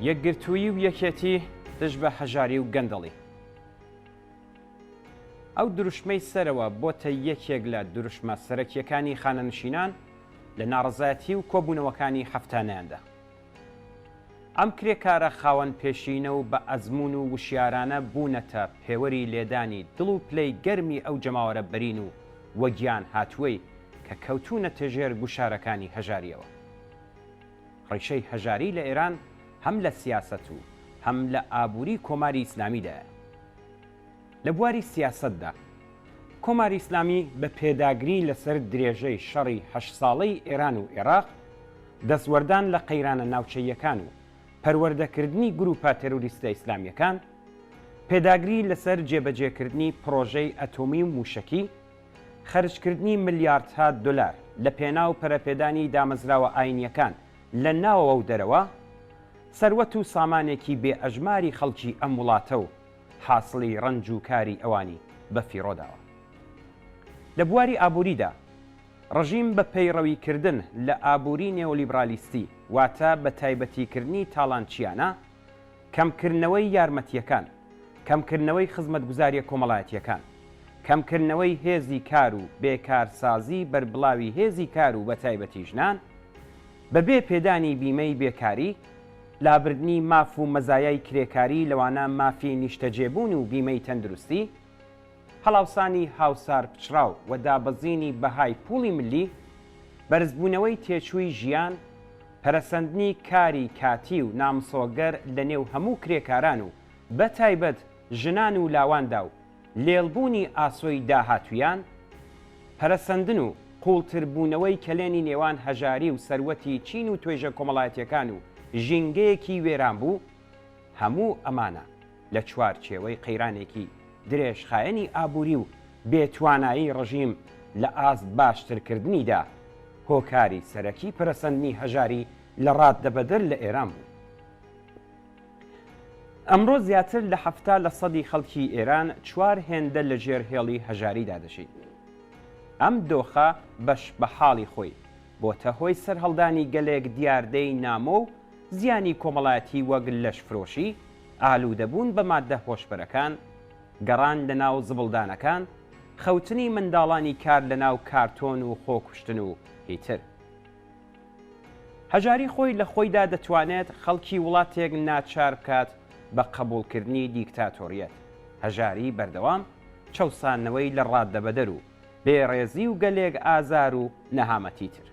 یەکگرتووی و یەکێتی دژ بە هەژاری و گەندەڵی. ئەو دروشمەی سەرەوە بۆتە یەکێک لە دروشمە سەرەکیەکانی خانەنشینان لە ناڕەزایەتی و کۆبوونەوەکانی هەفتانەیاندا. ئەم کرێکارە خاوەن پێشینە و بە ئەزمون و وشیارانە بوونەتە پێوەری لێدانی دڵ و پلەی گەرمی ئەو جەماوەرە بەرین و وەگیان هاتووەی کە کەوتونە تێژێر گوشارەکانی هەژاریەوە. ڕیشەی هەژاری لە ئێران هەم لە سیاسەت و هەم لە ئابووری کۆماری ئیسلامیدایە. لە بواری سیاسەتدا کۆماری ئیسلامی بە پێداگری لەسەر درێژەی شەڕی 8 ساڵەی ئێران و عێراق، دەستوەردان لە قەیرانە ناوچەیەکان و پەروەردەکردنی گروپە تێرۆریستە ئیسلامیەکان، پێداگری لەسەر جێبەجێکردنی پرۆژەی ئەتۆمی و موشەکی، خەرجکردنی ملیاردها دلار لە پێناو پەرەپێدانی دامەزراوە ئاینیەکان لە ناوەوە و دەرەوە، سەروەت و سامانێکی بێ ئەژماری خەڵکی ئەم وڵاتە و حاصڵی ڕەنج و کاری ئەوانی بە فیڕۆداوە. لە بواری ئابووریدا ڕژیم بە پەیڕەویکردن لە ئابووری نێۆلیبرالیستی واتە بە تایبەتیکردنی تاڵانچیانە، کەمکردنەوەی یارمەتیەکان، کەمکردنەوەی خزمەتگوزاریە کۆمەڵایەتیەکان، کەمکردنەوەی هێزی کار و بێکارسازی بەربڵاوی هێزی کار و بە تایبەتی ژنان، بەبێ پێدانی بیمەی بێکاری، لابردنی ماف و مەزایای کرێکاری لەوانە مافی نیشتەجێبوون و بیمەی تەندروستی، هەڵاوسانی هاوسار پچراو و دابەزینی بەهای پوڵی ملی، بەرزبوونەوەی تێچووی ژیان، پەرەسەندنی کاری کاتی و نامسۆگەر لە نێو هەموو کرێکاران و بە تایبەت ژنان و لاواندا و لێڵبوونی ئاسۆی داهاتویان، پەرەسەندن و قوڵتربوونەوەی کەلێنی نێوان هەژاری و سەروەتی چین و توێژە کۆمەڵایەتیەکان و ژینگەیەکی وێران بوو، هەموو ئەمانە لە چوارچێوەی قەیرانێکی درێژخایەنی ئابووری و بێتوانایی ڕژیم لە ئاست باشترکردنیدا هۆکاری سەرەکی پەرەسەندنی هەژاری لە ڕاددەبەدر لە ئێران بوو. ئەمڕۆ زیاتر لە 70% خەڵکی ئێران چوار هێندە لە ژێر هێڵی هەژاریدا دەژین. ئەم دۆخە بەش بە حاڵی خۆی بۆتە هۆی سەرهەڵدانی گەلێک دیاردەی نامۆ و زیانی کۆمەڵایەتی وەک لەشفرۆشی، ئالوودەبوون بە ماددە هۆشبەرەکان، گەڕان لە ناو زبڵدانەکان، خەوتنی منداڵانی کار لە ناو کارتۆن و خۆکوشتن و هیتر. هەژاری خۆی لە خۆیدا دەتوانێت خەڵکی وڵاتێک ناچار بکات بە قبوڵکردنی دیکتاتۆریەت، هەژاری بەردەوام چەوسانەوەی لە ڕاددەبەدەر و بێڕێزی و گەلێک ئازار و نەهامەتی تر.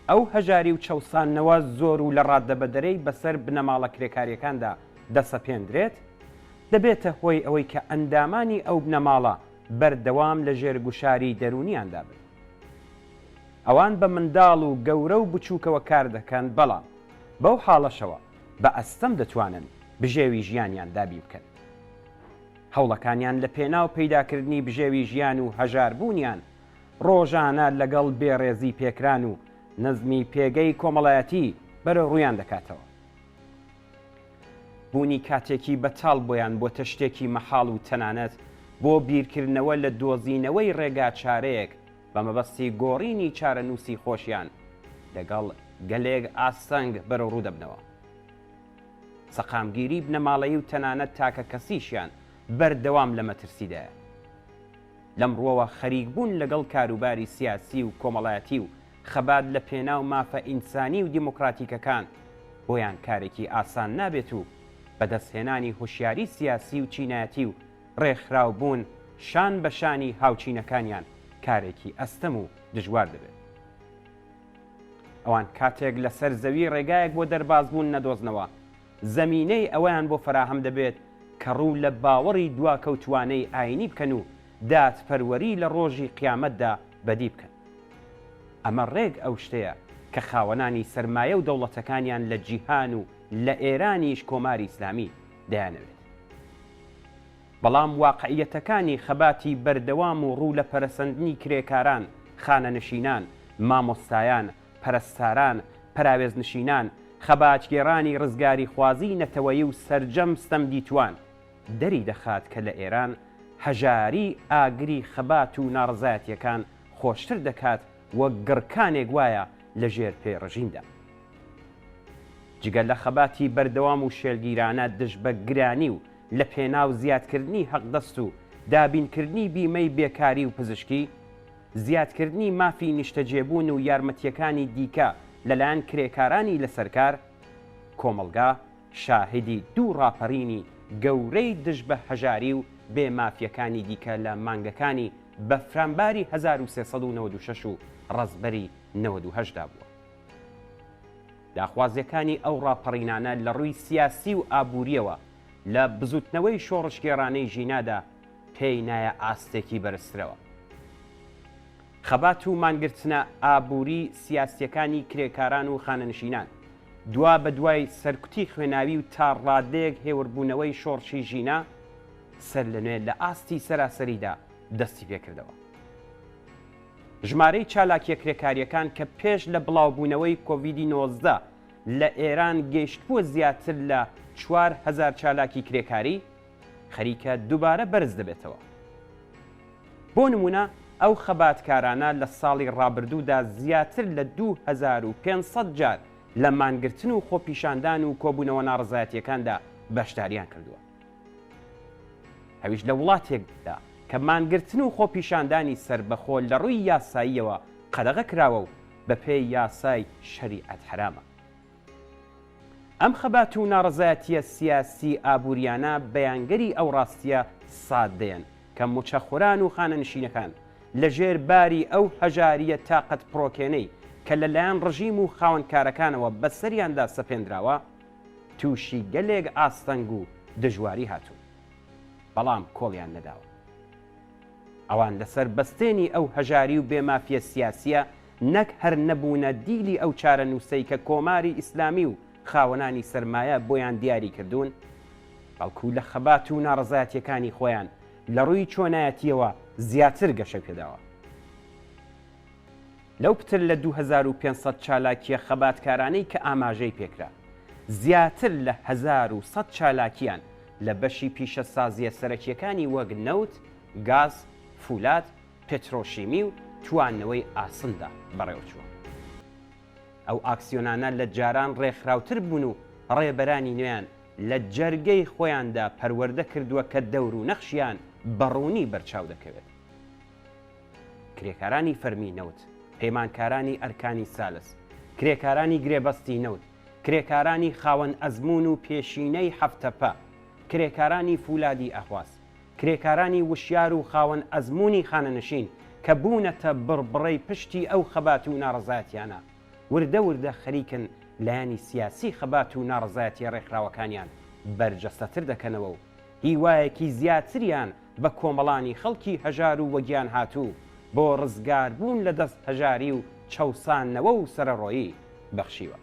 ئەو هەژاری و چەوسانەوە زۆر و لە ڕاددەبەدەرەی بەسەر بنەماڵە کرێکاریەکاندا دەسەپێندرێت، دەبێتە هۆی ئەوەی کە ئەندامانی ئەو بنەماڵە بەردەوام لە ژێرگوشاری دەرونیاندا بن. ئەوان بە منداڵ و گەورە و بچووکەوە کار دەکەن، بەڵام بەو حاڵەشەوە بە ئەستەم دەتوانن بژێوی ژیانیان دابی بکەن. هەوڵەکانیان لە پێناو پەیداکردنی بژێوی ژیان و هەژاربوونیان ڕۆژانە لەگەڵ بێڕێزی پێکران و نەزمی پێگەی کۆمەڵایەتی بەرە ڕوویان دەکاتەوە. بوونی کاتێکی بەتاڵ بۆیان بۆ تەشتێکی مەحاڵ و تەنانەت بۆ بیرکردنەوە لە دۆزینەوەی ڕێگا چارەیەک بە مەبەستی گۆڕینی چارەنووسی خۆشیان لەگەڵ گەلێک ئاستەنگ بەرە ڕوو دەبنەوە. سەقامگیری بنەماڵەیی و تەنانەت تاکە کەسیشیان بەردەوام لە مەترسیدایە. لەمڕۆوە خەریک بوون لەگەڵ کاروباری سیاسی و کۆمەڵایەتی و خەبات لە پێناو مافە ئینسانی و دیموکراتیکەکان بۆیان کارێکی ئاسان نابێت و بەدەستهێنانی هوشیاری سیاسی و چینایەتی و ڕێکخراوبوون شان بە شانی هاوچینەکانیان کارێکی ئەستەم و دژوار دەبێت. ئەوان کاتێک لەسەر زەوی ڕێگایەک بۆ دەربازبوون نەدۆزنەوە، زەمینەی ئەویان بۆ فراهەم دەبێت کە ڕوو لە باوەڕی دواکەوتوانەی ئاینی بکەن و دادپەروەری لە ڕۆژی قیامەتدا بەدی بکەن. ئەمە ڕێک ئەو شتەیە کە خاوەنانی سەرمایە و دەوڵەتەکانیان لە جیهان و لە ئێرانیش کۆماری ئیسلامی دەیانەوێت. بەڵام واقعیەتەکانی خەباتی بەردەوام و ڕوو لە پەرەسەندنی کرێکاران، خانەنشینان، مامۆستایان، پەرستاران، پەراوێزنشینان، خەباتگێڕانی ڕزگاری خوازی نەتەوەیی و سەرجەم ستەمدیتوان دەری دەخات کە لە ئێران هەژاری ئاگری خەبات و ناڕزایەتیەکان خۆشتر دەکات وەک گڕکانێک وایە لە ژێر پێ ڕژیمدا. جگە لە خەباتی بەردەوام و شێلگیرانە دژ بە گرانی و لە پێناو زیادکردنی حەقدەست و دابینکردنی بیمەی بێکاری و پزیشکی، زیادکردنی مافی نیشتەجێبوون و یارمەتیەکانی دیکە لەلایەن کرێکارانی لەسەرکار، کۆمەڵگا شاهدی دوو ڕاپەڕینی گەورەی دژ بە هەژاری و بێمافیەکانی دیکە لە مانگەکانی بە فرامباری 1396 و ڕەزبەری 98دا بووە. داخوازیەکانی ئەو ڕاپەڕینانە لە ڕووی سیاسی و ئابوووریەوە لە بزوتنەوەی شۆڕشگێڕانەی ژینادا پێی نایە ئاستێکی بەرزترەوە. خەبات و مانگرتنە ئابووری سیاسیەکانی کرێکاران و خانەنشینان دوا بە دوای سەرکوتی خوێناوی و تا ڕادەیەک هێوربوونەوەی شۆڕشی ژینا سەر لەنوێ لە ئاستی سەراسەریدا دەستی پێکردەوە. ژمارەی چالاکیە کرێکاریەکان کە پێش لە بڵاوبوونەوەی کۆڤیدی-19 لە ئێران گەیشتبووە زیاتر لە 4,000 چالاکی کرێکاری خەریکە دووبارە بەرز دەبێتەوە. بۆ نمونە ئەو خەباتکارانە لە ساڵی ڕابردوودا زیاتر لە 2500 جار لە مانگرتن و خۆپیشاندان و کۆبوونەوە ناڕزایەتیەکاندا بەشداریان کردووە. هەویش لە وڵاتێکدا کە مانگرتن و خۆپیشاندانی سربەخۆ لە ڕووی یاساییەوە قەدەغە کراوە و بە پێی یاسای شەریعەت حرامە. ئەم خەبات و ناڕزایەتیە سیاسی ئابووریانە بەیانگەری ئەو ڕاستیە سادەیەن کە موچەخۆران و خانەنشینەکان لە ژێر باری ئەو هەژاریە تاقەت پڕۆکێنەی کە لەلایەن ڕژیم و خاوەنکارەکانەوە بەسەریاندا سەپێنراوە تووشی گەلێک ئاستەنگ و دژواری هاتوو، بەڵام کۆڵیان نەداوە. ئەوان لەسەر بەستێنی ئەو هەژاری و بێمافیە سیاسیە نەک هەر نەبوونە دیلی ئەو چارە نووسەی کە کۆماری ئیسلامی و خاوەنانی سەرمایە بۆیان دیاری کردوون، بەڵکو لە خەبات و ناڕزایەتیەکانی خۆیان لە ڕووی چۆنایەتیەوە زیاتر گەشە پێداوە. لەو پتر لە 2500 چالاکیە خەباتکارانەی کە ئاماژەی پێکرا، زیاتر لە 1100 چالاکیان لە بەشی پیشەسازیە سەرەکیەکانی وەک نەوت، گاز، فولاد، پێترۆشیمی و توانەوەی ئاسندا بەڕێوەچووە. ئەو ئاکسیۆنانە لە جاران ڕێکخراوتر بوون و ڕێبەرانی نوێیان لە جەرگەی خۆیاندا پەروەردە کردووە کە دەور و نەخشیان بەڕوونی بەرچاو دەکەوێت. کرێکارانی فەرمی نەوت، پەیمانکارانی ئەرکانی سالس، کرێکارانی گرێبەستی نەوت، کرێکارانی خاوەن ئەزمون و پێشینەی هەفتەپە، کرێکارانی فولادی ئەحواز، کرێکارانی وشیار و خاوەن ئەزمونی خانەنشین کە بوونەتە بڕبڕەی پشتی ئەو خەبات و ناڕزایەتیانە وردە وردە خەریکن لایانی سیاسی خەبات و ناڕزایەتی ڕێکخراوەکانیان بەرجەستەتر دەکەنەوە و هیوایەکی زیاتریان بە کۆمەڵانی خەڵکی هەژار و وەگیان هاتوو بۆ ڕزگاربوون لە دەست هەژاری و چەوسانەوە و سەرەڕۆیی بەخشیوە.